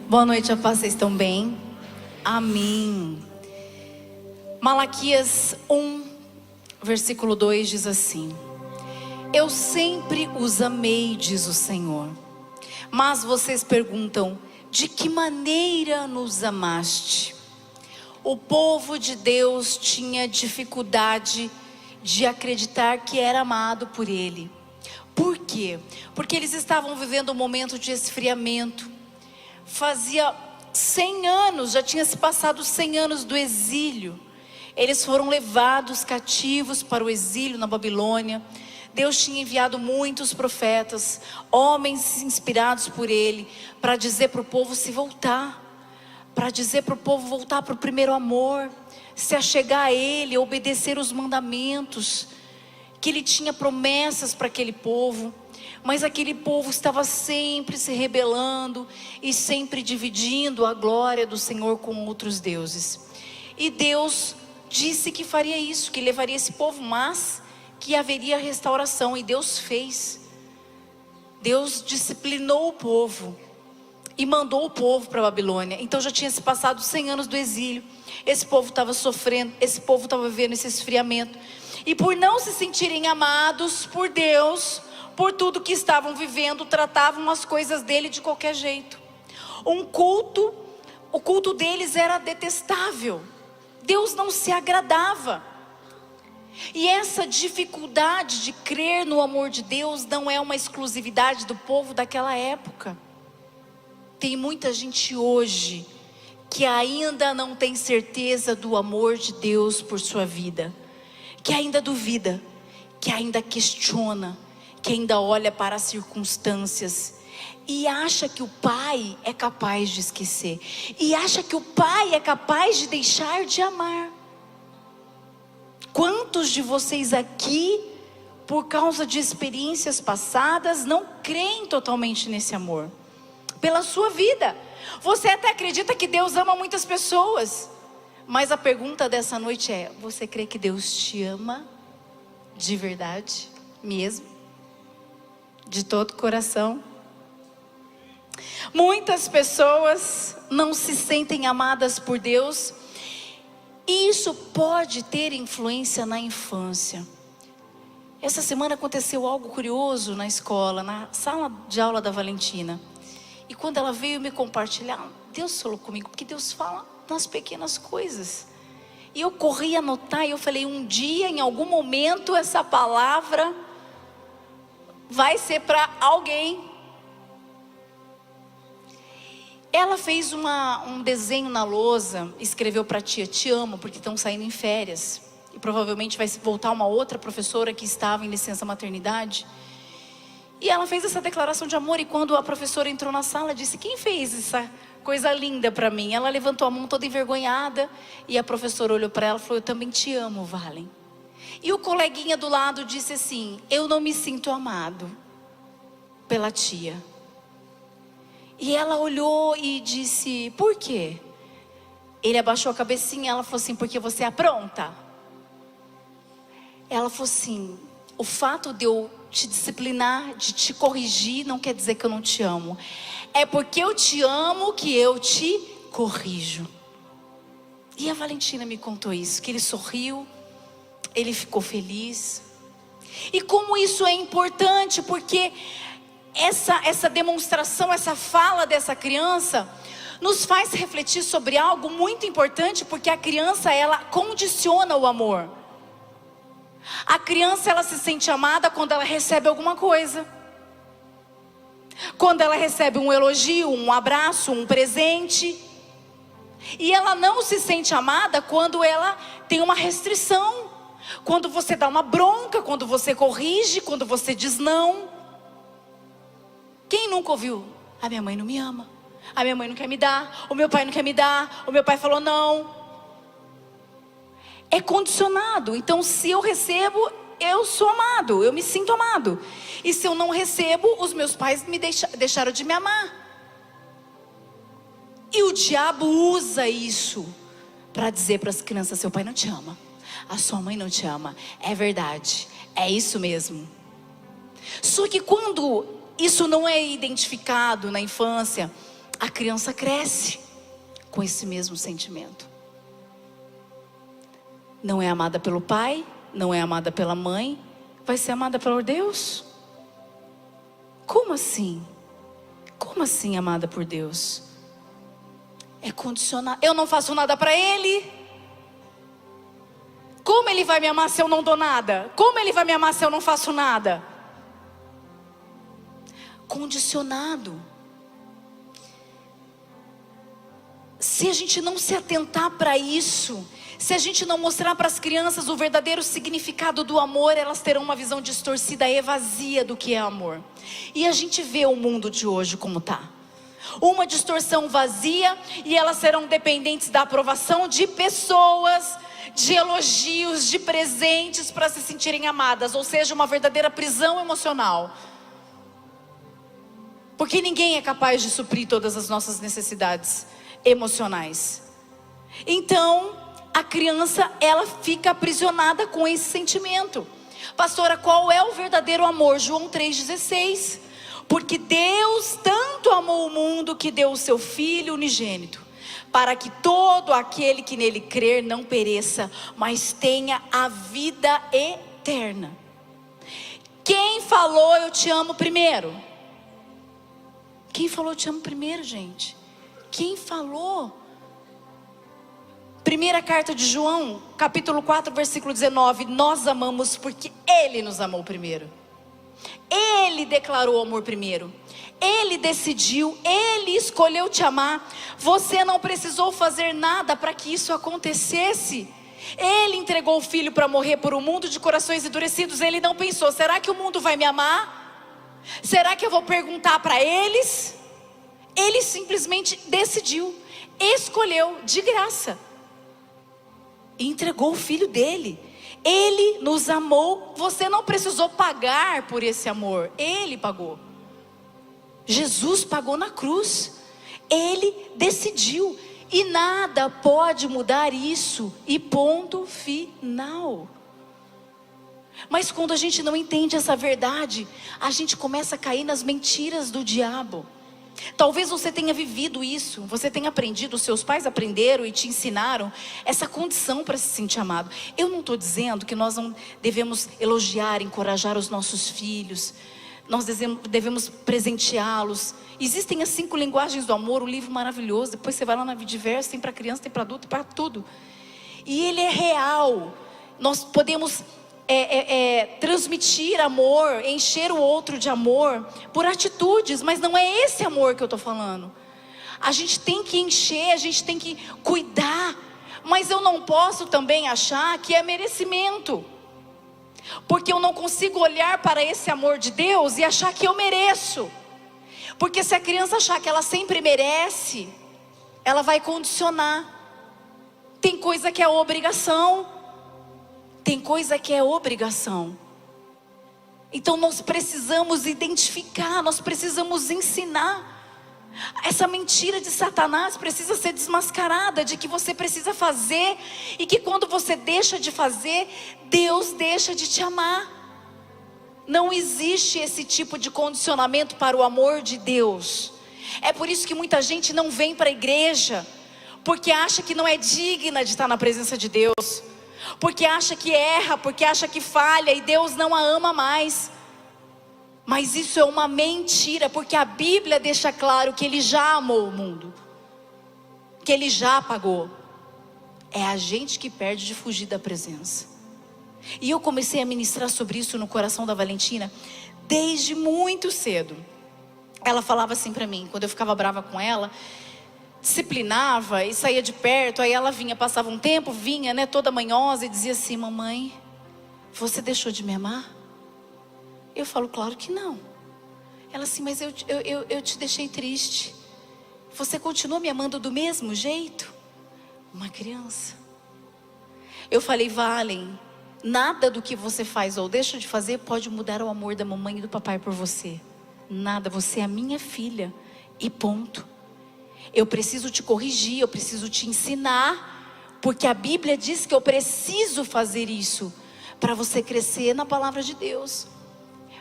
Boa noite, a paz, vocês estão bem? Amém. Malaquias 1, versículo 2 diz assim: Eu sempre os amei, diz o Senhor. Mas vocês perguntam, de que maneira nos amaste? O povo de Deus tinha dificuldade de acreditar que era amado por Ele. Por quê? Porque eles estavam vivendo um momento de esfriamento. Fazia 100 anos, já tinha se passado 100 anos do exílio. Eles foram levados cativos para o exílio na Babilônia. Deus tinha enviado muitos profetas, homens inspirados por Ele, para dizer para o povo se voltar, para dizer para o povo voltar para o primeiro amor, se achegar a Ele, obedecer os mandamentos, que Ele tinha promessas para aquele povo. Mas aquele povo estava sempre se rebelando e sempre dividindo a glória do Senhor com outros deuses. E Deus disse que faria isso, que levaria esse povo, mas que haveria restauração. E Deus fez. Deus disciplinou o povo e mandou o povo para a Babilônia. Então já tinha se passado 100 anos do exílio. Esse povo estava sofrendo, esse povo estava vivendo esse esfriamento. E por não se sentirem amados por Deus, por tudo que estavam vivendo, tratavam as coisas dele de qualquer jeito. O culto deles era detestável. Deus não se agradava. E essa dificuldade de crer no amor de Deus não é uma exclusividade do povo daquela época. Tem muita gente hoje que ainda não tem certeza do amor de Deus por sua vida, que ainda duvida, que ainda questiona, que ainda olha para as circunstâncias e acha que o pai é capaz de esquecer, e acha que o pai é capaz de deixar de amar. Quantos de vocês aqui, por causa de experiências passadas, não creem totalmente nesse amor? Pela sua vida, você até acredita que Deus ama muitas pessoas, mas a pergunta dessa noite é: você crê que Deus te ama de verdade mesmo? De todo o coração? Muitas pessoas não se sentem amadas por Deus, e isso pode ter influência na infância. Essa semana aconteceu algo curioso na escola, na sala de aula da Valentina. E quando ela veio me compartilhar, Deus falou comigo, porque Deus fala nas pequenas coisas. E eu corri a anotar e eu falei, um dia, em algum momento, essa palavra vai ser para alguém. Ela fez um desenho na lousa, escreveu para a tia: te amo, porque estão saindo em férias. E provavelmente vai voltar uma outra professora que estava em licença maternidade. E ela fez essa declaração de amor, e quando a professora entrou na sala, disse: quem fez essa coisa linda para mim? Ela levantou a mão toda envergonhada, e a professora olhou para ela e falou: eu também te amo, Valen. E o coleguinha do lado disse assim: eu não me sinto amado pela tia. E ela olhou e disse: por quê? Ele abaixou a cabecinha, ela falou assim: porque você apronta. Ela falou assim: o fato de eu te disciplinar, de te corrigir, não quer dizer que eu não te amo. É porque eu te amo que eu te corrijo. E a Valentina me contou isso, que ele sorriu, ele ficou feliz. E como isso é importante, porque essa demonstração, essa fala dessa criança nos faz refletir sobre algo muito importante, porque a criança, ela condiciona o amor. A criança, ela se sente amada quando ela recebe alguma coisa, quando ela recebe um elogio, um abraço, um presente. E ela não se sente amada quando ela tem uma restrição, quando você dá uma bronca, quando você corrige, quando você diz não. Quem nunca ouviu: a minha mãe não me ama, a minha mãe não quer me dar, o meu pai não quer me dar, o meu pai falou não. É condicionado. Então, se eu recebo, eu sou amado, eu me sinto amado. E se eu não recebo, os meus pais me deixaram de me amar. E o diabo usa isso para dizer para as crianças: seu pai não te ama, a sua mãe não te ama. É verdade, é isso mesmo. Só que quando isso não é identificado na infância, a criança cresce com esse mesmo sentimento. Não é amada pelo pai, não é amada pela mãe, vai ser amada por Deus? Como assim? Como assim amada por Deus? É condicionar. Eu não faço nada para Ele. Como Ele vai me amar se eu não dou nada? Como Ele vai me amar se eu não faço nada? Condicionado. Se a gente não se atentar para isso, se a gente não mostrar para as crianças o verdadeiro significado do amor, elas terão uma visão distorcida e vazia do que é amor. E a gente vê o mundo de hoje como está. Uma distorção vazia, e elas serão dependentes da aprovação de pessoas, de elogios, de presentes para se sentirem amadas. Ou seja, uma verdadeira prisão emocional. Porque ninguém é capaz de suprir todas as nossas necessidades emocionais. Então, a criança, ela fica aprisionada com esse sentimento. Pastora, qual é o verdadeiro amor? João 3,16. Porque Deus tanto amou o mundo que deu o seu Filho unigênito, para que todo aquele que nele crer não pereça, mas tenha a vida eterna. Quem falou eu te amo primeiro? Quem falou eu te amo primeiro, gente? Quem falou? Primeira carta de João, capítulo 4, versículo 19. Nós amamos porque Ele nos amou primeiro. Ele declarou o amor primeiro. Ele decidiu, Ele escolheu te amar. Você não precisou fazer nada para que isso acontecesse. Ele entregou o Filho para morrer por um mundo de corações endurecidos. Ele não pensou, será que o mundo vai me amar? Será que eu vou perguntar para eles? Ele simplesmente decidiu, escolheu de graça e entregou o Filho dele. Ele nos amou. Você não precisou pagar por esse amor, Ele pagou. Jesus pagou na cruz. Ele decidiu, e nada pode mudar isso, e ponto final. Mas quando a gente não entende essa verdade, a gente começa a cair nas mentiras do diabo. Talvez você tenha vivido isso, você tenha aprendido, seus pais aprenderam e te ensinaram essa condição para se sentir amado. Eu não estou dizendo que nós não devemos elogiar, encorajar os nossos filhos, nós devemos presenteá-los. Existem as 5 linguagens do amor, um livro maravilhoso. Depois você vai lá na Vidiverso, tem para criança, tem para adulto, tem para tudo. E ele é real. Nós podemos transmitir amor, encher o outro de amor por atitudes, mas não é esse amor que eu estou falando. A gente tem que encher, a gente tem que cuidar, mas eu não posso também achar que é merecimento, porque eu não consigo olhar para esse amor de Deus e achar que eu mereço. Porque se a criança achar que ela sempre merece, ela vai condicionar. Tem coisa que é obrigação, tem coisa que é obrigação. Então nós precisamos identificar, nós precisamos ensinar. Essa mentira de Satanás precisa ser desmascarada, de que você precisa fazer, e que quando você deixa de fazer, Deus deixa de te amar. Não existe esse tipo de condicionamento para o amor de Deus. É por isso que muita gente não vem para a igreja, porque acha que não é digna de estar na presença de Deus, porque acha que erra, porque acha que falha, e Deus não a ama mais. Mas isso é uma mentira, porque a Bíblia deixa claro que Ele já amou o mundo, que Ele já pagou. É a gente que perde de fugir da presença. E eu comecei a ministrar sobre isso no coração da Valentina desde muito cedo. Ela falava assim para mim, quando eu ficava brava com ela, disciplinava e saía de perto, aí ela vinha, passava um tempo, vinha, né, toda manhosa, e dizia assim: mamãe, você deixou de me amar? Eu falo, claro que não. Ela assim, mas eu te deixei triste. Você continua me amando do mesmo jeito? Uma criança. Eu falei, Valen, nada do que você faz ou deixa de fazer pode mudar o amor da mamãe e do papai por você. Nada, você é a minha filha e ponto. Eu preciso te corrigir, eu preciso te ensinar, porque a Bíblia diz que eu preciso fazer isso para você crescer na palavra de Deus.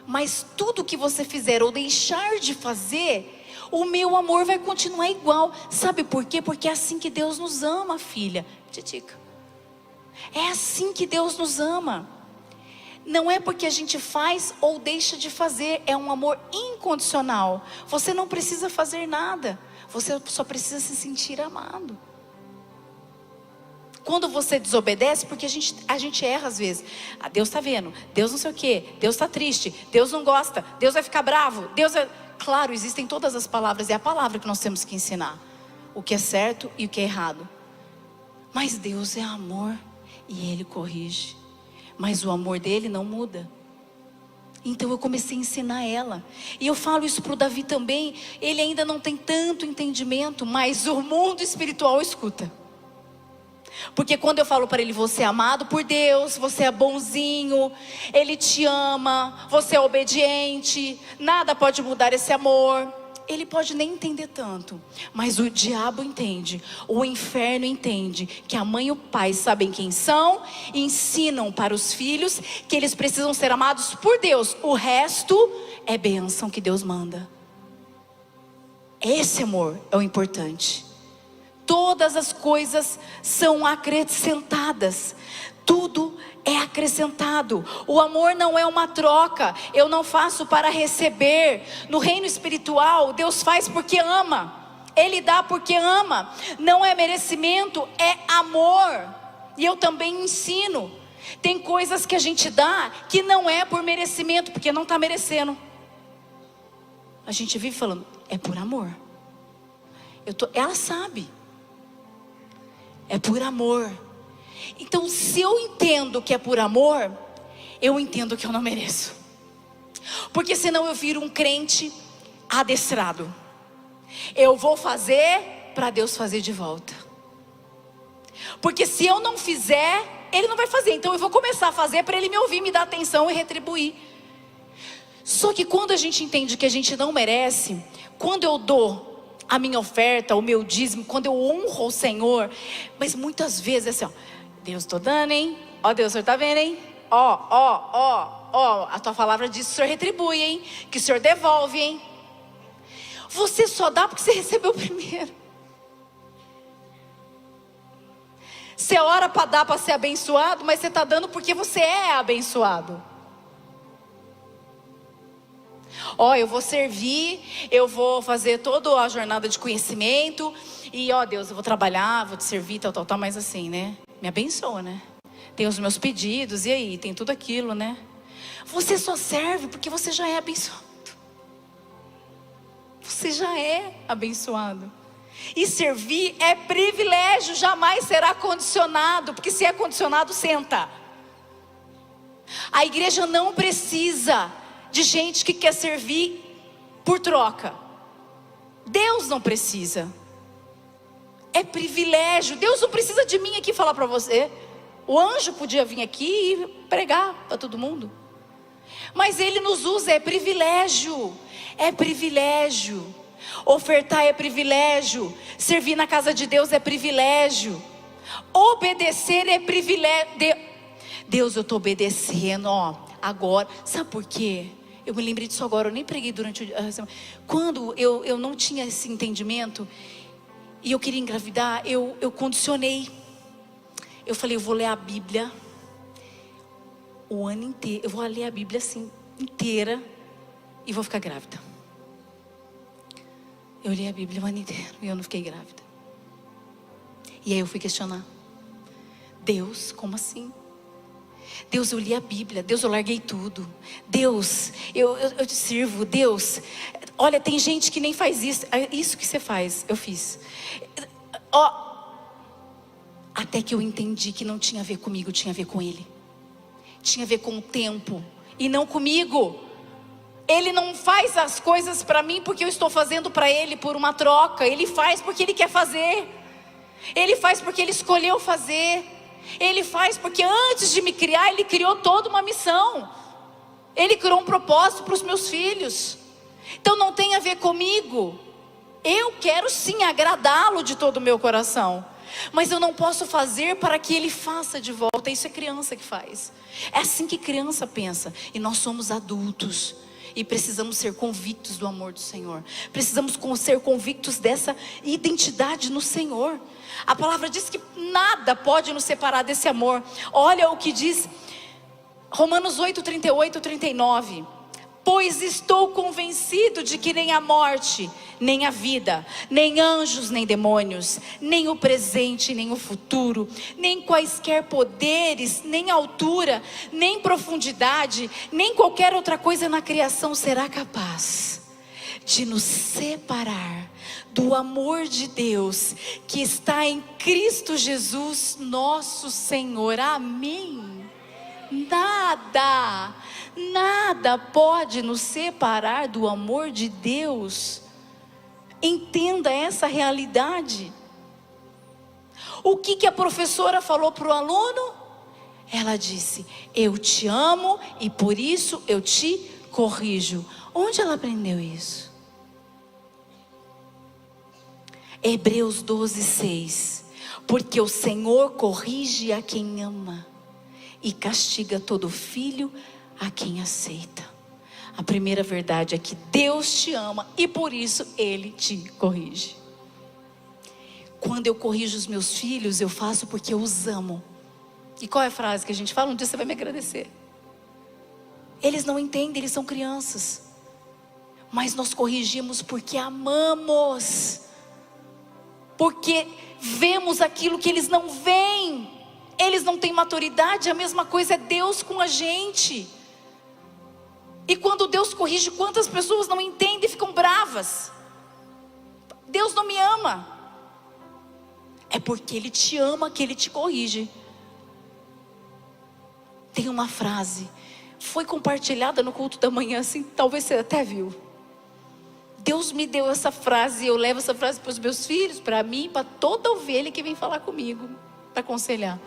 Mas tudo que você fizer ou deixar de fazer, o meu amor vai continuar igual. Sabe por quê? Porque é assim que Deus nos ama, filha. Titica. É assim que Deus nos ama. Não é porque a gente faz ou deixa de fazer. É um amor incondicional. Você não precisa fazer nada. Você só precisa se sentir amado. Quando você desobedece, porque a gente erra às vezes. Ah, Deus está vendo, Deus não sei o quê, Deus está triste, Deus não gosta, Deus vai ficar bravo, Claro, existem todas as palavras, é a palavra que nós temos que ensinar. O que é certo e o que é errado. Mas Deus é amor e Ele corrige. Mas o amor dele não muda. Então eu comecei a ensinar ela. E eu falo isso para o Davi também. Ele ainda não tem tanto entendimento, mas o mundo espiritual escuta. Porque quando eu falo para ele, você é amado por Deus, você é bonzinho, Ele te ama, você é obediente, nada pode mudar esse amor. Ele pode nem entender tanto, mas o diabo entende, o inferno entende, que a mãe e o pai sabem quem são, e ensinam para os filhos que eles precisam ser amados por Deus. O resto é bênção que Deus manda. Esse amor é o importante. Todas as coisas são acrescentadas. Tudo é acrescentado. O amor não é uma troca. Eu não faço para receber. No reino espiritual, Deus faz porque ama. Ele dá porque ama. Não é merecimento, é amor. E eu também ensino. Tem coisas que a gente dá que não é por merecimento, porque não está merecendo. A gente vive falando, é por amor. Ela sabe. É por amor. Então, se eu entendo que é por amor, eu entendo que eu não mereço. Porque senão eu viro um crente adestrado. Eu vou fazer para Deus fazer de volta. Porque se eu não fizer, Ele não vai fazer. Então eu vou começar a fazer para Ele me ouvir, me dar atenção e retribuir. Só que quando a gente entende que a gente não merece, quando eu dou a minha oferta, o meu dízimo, quando eu honro o Senhor, mas muitas vezes é assim, ó, Deus, estou dando, hein? Ó Deus, o Senhor está vendo, hein? Ó, a tua palavra diz que o Senhor retribui, hein? Que o Senhor devolve, hein? Você só dá porque você recebeu primeiro. Você ora para dar, para ser abençoado, mas você está dando porque você é abençoado. Ó, eu vou servir, eu vou fazer toda a jornada de conhecimento. E ó Deus, eu vou trabalhar, vou te servir, tal, mas assim, né? Me abençoa, né? Tem os meus pedidos, e aí? Tem tudo aquilo, né? Você só serve porque você já é abençoado. Você já é abençoado. E servir é privilégio, jamais será condicionado. Porque se é condicionado, senta. A igreja não precisa de gente que quer servir por troca. Deus não precisa. É privilégio. Deus não precisa de mim aqui falar para você. O anjo podia vir aqui e pregar para todo mundo. Mas Ele nos usa, é privilégio. É privilégio. Ofertar é privilégio. Servir na casa de Deus é privilégio. Obedecer é privilégio. Deus, eu estou obedecendo, ó, agora. Sabe por quê? Eu me lembrei disso agora, eu nem preguei durante a semana. Quando eu não tinha esse entendimento e eu queria engravidar, eu condicionei. Eu falei, eu vou ler a Bíblia o ano inteiro. Eu vou ler a Bíblia assim, inteira, e vou ficar grávida. Eu li a Bíblia o ano inteiro e eu não fiquei grávida. E aí eu fui questionar. Deus, como assim? Deus, eu li a Bíblia. Deus, eu larguei tudo. Deus, eu te sirvo. Deus, olha, tem gente que nem faz isso. Isso que você faz, eu fiz. Ó, até que eu entendi que não tinha a ver comigo, tinha a ver com Ele. Tinha a ver com o tempo e não comigo. Ele não faz as coisas para mim porque eu estou fazendo para Ele por uma troca. Ele faz porque Ele quer fazer. Ele faz porque Ele escolheu fazer. Ele faz porque antes de me criar, Ele criou toda uma missão. Ele criou um propósito para os meus filhos. Então não tem a ver comigo. Eu quero sim agradá-lo de todo o meu coração, mas eu não posso fazer para que Ele faça de volta. Isso é criança que faz. É assim que criança pensa. E nós somos adultos. E precisamos ser convictos do amor do Senhor. Precisamos ser convictos dessa identidade no Senhor. A palavra diz que nada pode nos separar desse amor. Olha o que diz Romanos 8, 38, 39. Pois estou convencido de que nem a morte, nem a vida, nem anjos, nem demônios, nem o presente, nem o futuro, nem quaisquer poderes, nem altura, nem profundidade, nem qualquer outra coisa na criação será capaz de nos separar do amor de Deus que está em Cristo Jesus, nosso Senhor. Amém. Nada pode nos separar do amor de Deus. Entenda essa realidade. O que a professora falou para o aluno? Ela disse: eu te amo e por isso eu te corrijo. Onde ela aprendeu isso? Hebreus 12, 6. Porque o Senhor corrige a quem ama e castiga todo filho a quem aceita. A primeira verdade é que Deus te ama e por isso Ele te corrige. Quando eu corrijo os meus filhos, eu faço porque eu os amo. E qual é a frase que a gente fala? Um dia você vai me agradecer. Eles não entendem, eles são crianças. Mas nós corrigimos porque amamos. Porque vemos aquilo que eles não veem. Eles não têm maturidade. A mesma coisa é Deus com a gente. E quando Deus corrige, quantas pessoas não entendem e ficam bravas? Deus não me ama. É porque Ele te ama que Ele te corrige. Tem uma frase, foi compartilhada no culto da manhã, assim, talvez você até viu. Deus me deu essa frase, eu levo essa frase para os meus filhos, para mim, para toda ovelha que vem falar comigo, para aconselhar.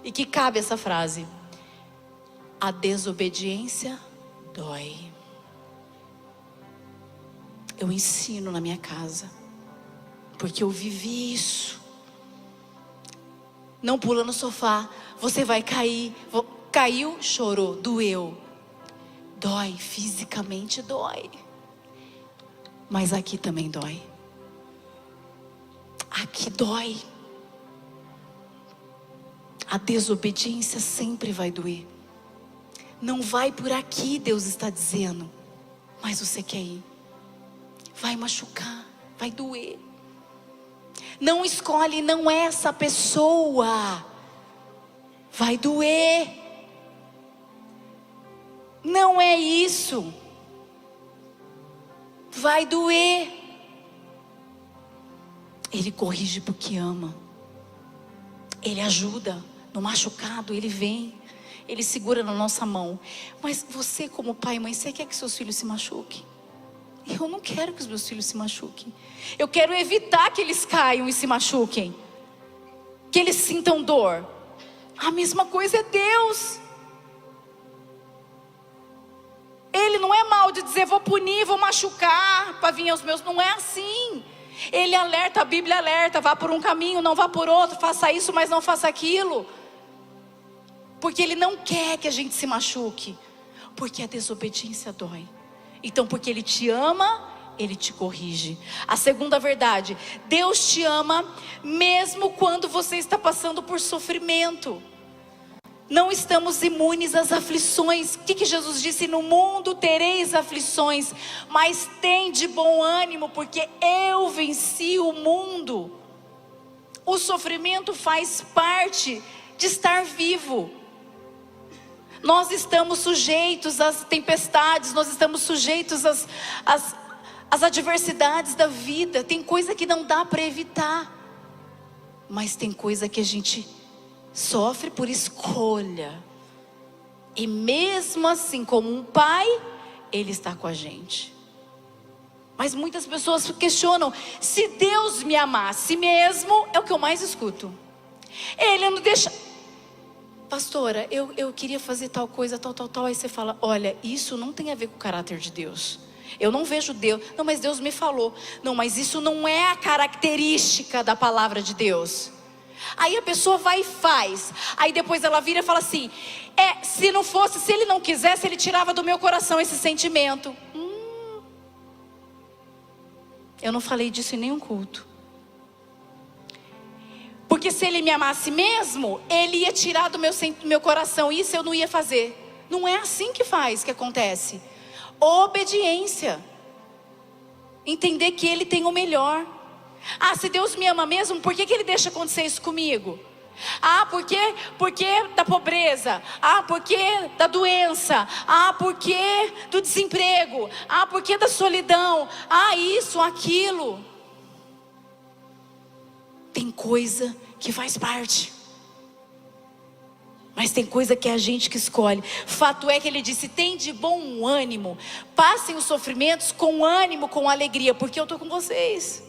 E que cabe essa frase: a desobediência dói. Eu ensino na minha casa, porque eu vivi isso. Não pula no sofá, você vai cair. Caiu, chorou, doeu. Dói, fisicamente dói. Mas aqui também dói. Aqui dói. A desobediência sempre vai doer. Não vai por aqui, Deus está dizendo. Mas você quer ir. Vai machucar, vai doer. Não escolhe, não é essa pessoa. Vai doer. Não é isso. Vai doer. Ele corrige porque ama. Ele ajuda. No machucado, Ele vem. Ele segura na nossa mão. Mas você, como pai e mãe, você quer que seus filhos se machuquem? Eu não quero que os meus filhos se machuquem. Eu quero evitar que eles caiam e se machuquem, que eles sintam dor. A mesma coisa é Deus. Ele não é mal de dizer: vou punir, vou machucar para vir aos meus. Não é assim. Ele alerta, a Bíblia alerta: vá por um caminho, não vá por outro, faça isso, mas não faça aquilo. Porque Ele não quer que a gente se machuque. Porque a desobediência dói. Então, porque Ele te ama, Ele te corrige. A segunda verdade: Deus te ama mesmo quando você está passando por sofrimento. Não estamos imunes às aflições. O que Jesus disse? No mundo tereis aflições, mas tem de bom ânimo, porque eu venci o mundo. O sofrimento faz parte de estar vivo. Nós estamos sujeitos às tempestades, nós estamos sujeitos às adversidades da vida. Tem coisa que não dá para evitar, mas tem coisa que a gente sofre por escolha. E mesmo assim, como um pai, Ele está com a gente. Mas muitas pessoas questionam: se Deus me amasse mesmo, é o que eu mais escuto. Ele não deixa... Pastora, eu queria fazer tal coisa, tal. Aí você fala: olha, isso não tem a ver com o caráter de Deus. Eu não vejo Deus. Não, mas Deus me falou. Não, mas isso não é a característica da palavra de Deus. Aí a pessoa vai e faz. Aí depois ela vira e fala assim: se não fosse, se ele não quisesse, ele tirava do meu coração esse sentimento. Eu não falei disso em nenhum culto. Porque se ele me amasse mesmo, ele ia tirar do meu coração. Isso eu não ia fazer. Não é assim que faz, que acontece. Obediência. Entender que ele tem o melhor. Se Deus me ama mesmo, por que ele deixa acontecer isso comigo? Porque da pobreza. Porque da doença. Porque do desemprego. Porque da solidão. Isso, aquilo. Tem coisa que faz parte, mas tem coisa que é a gente que escolhe. Fato é que ele disse: tem de bom ânimo, passem os sofrimentos com ânimo, com alegria, porque eu estou com vocês.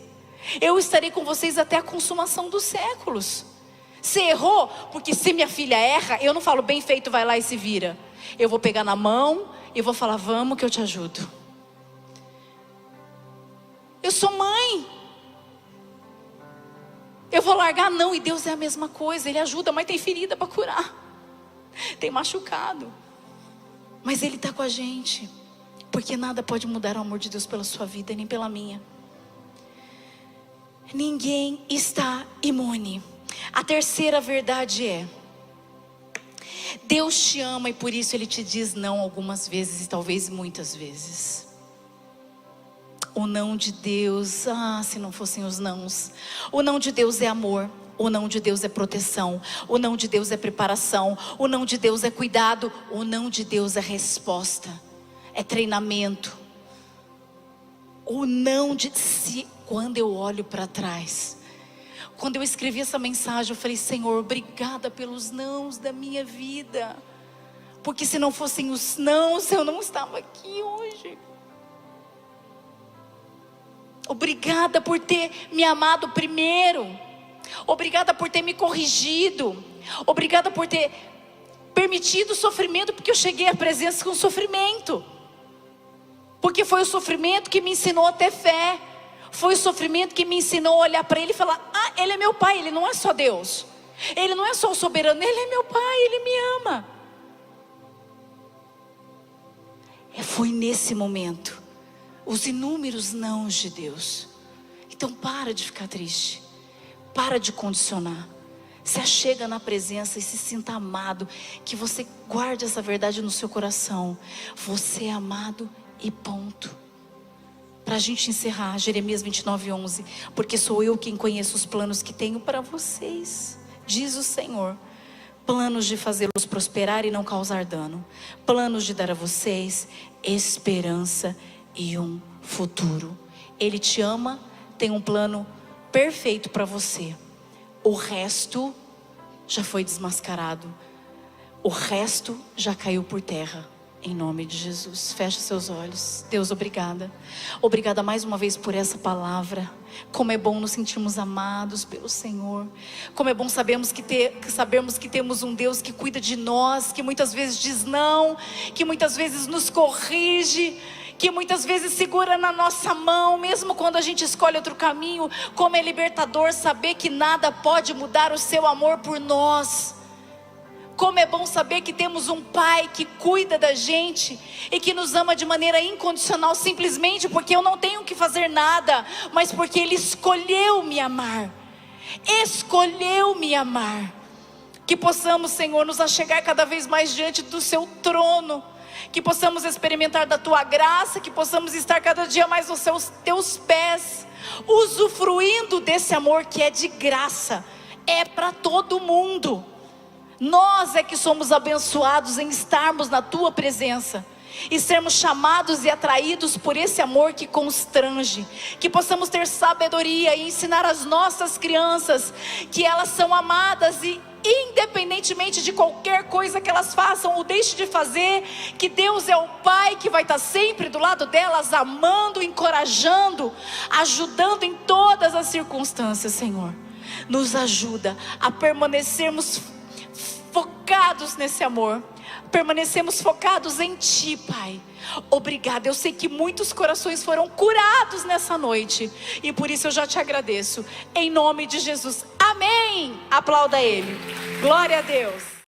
Eu estarei com vocês até a consumação dos séculos. Você errou? Porque se minha filha erra, eu não falo bem feito, vai lá e se vira. Eu vou pegar na mão e vou falar: vamos que eu te ajudo. Eu sou mãe. Eu vou largar? Não. E Deus é a mesma coisa. Ele ajuda, mas tem ferida para curar. Tem machucado. Mas Ele está com a gente. Porque nada pode mudar o amor de Deus pela sua vida, nem pela minha. Ninguém está imune. A terceira verdade é: Deus te ama e por isso Ele te diz não algumas vezes e talvez muitas vezes. O não de Deus, se não fossem os nãos. O não de Deus é amor. O não de Deus é proteção. O não de Deus é preparação. O não de Deus é cuidado. O não de Deus é resposta. É treinamento. O não de si. Quando eu olho para trás, quando eu escrevi essa mensagem, eu falei: Senhor, obrigada pelos nãos da minha vida. Porque se não fossem os nãos, eu não estava aqui hoje. Obrigada por ter me amado primeiro. Obrigada por ter me corrigido. Obrigada por ter permitido o sofrimento, porque eu cheguei à presença com sofrimento. Porque foi o sofrimento que me ensinou a ter fé. Foi o sofrimento que me ensinou a olhar para Ele e falar: Ele é meu Pai, Ele não é só Deus. Ele não é só o soberano, Ele é meu Pai, Ele me ama. Foi nesse momento. Os inúmeros nãos de Deus. Então para de ficar triste. Para de condicionar. Se achega na presença e se sinta amado. Que você guarde essa verdade no seu coração. Você é amado e ponto. Para a gente encerrar, Jeremias 29:11. Porque sou eu quem conheço os planos que tenho para vocês, diz o Senhor. Planos de fazê-los prosperar e não causar dano. Planos de dar a vocês esperança e um futuro. Ele te ama, tem um plano perfeito para você. O resto já foi desmascarado. O resto já caiu por terra. Em nome de Jesus. Feche seus olhos. Deus, obrigada. Obrigada mais uma vez por essa palavra. Como é bom nos sentirmos amados pelo Senhor. Como é bom sabermos que temos um Deus que cuida de nós, que muitas vezes diz não, que muitas vezes nos corrige, que muitas vezes segura na nossa mão, mesmo quando a gente escolhe outro caminho. Como é libertador saber que nada pode mudar o seu amor por nós. Como é bom saber que temos um Pai que cuida da gente e que nos ama de maneira incondicional, simplesmente porque eu não tenho que fazer nada, mas porque Ele escolheu me amar. Escolheu me amar. Que possamos, Senhor, nos achegar cada vez mais diante do Seu trono. Que possamos experimentar da Tua graça, que possamos estar cada dia mais aos Teus pés, usufruindo desse amor que é de graça, é para todo mundo. Nós é que somos abençoados em estarmos na Tua presença e sermos chamados e atraídos por esse amor que constrange. Que possamos ter sabedoria e ensinar as nossas crianças que elas são amadas e independentemente de qualquer coisa que elas façam ou deixem de fazer, que Deus é o Pai que vai estar sempre do lado delas, amando, encorajando, ajudando em todas as circunstâncias. Senhor, nos ajuda a permanecermos focados nesse amor, permanecemos focados em Ti, Pai. Obrigada, eu sei que muitos corações foram curados nessa noite, e por isso eu já te agradeço, em nome de Jesus, amém. Aplauda Ele, glória a Deus.